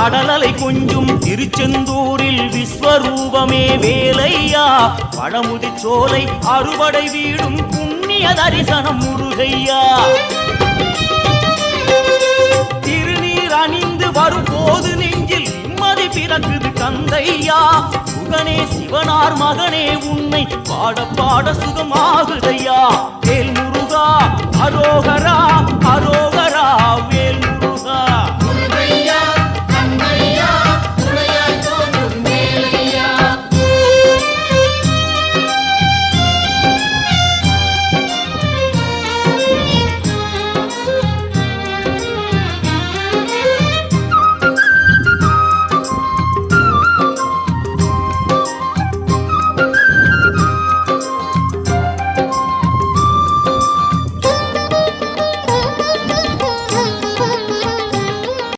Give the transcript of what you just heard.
கடலலை கொஞ்சும் திருச்செந்தூரில் விஸ்வரூபமே வேலையா பழமுதி சோலை அறுபடை வீடும் புண்ணிய தரிசனம் முருகையா திருநீர் அணிந்து வரும் போது நெஞ்சில் நிம்மதி பிறக்குது கந்தையா சுகனே சிவனார் மகனே உன்னை பாட பாட சுகமாகுதையா வேல் முருகா அரோகரா அரோகரா வேல்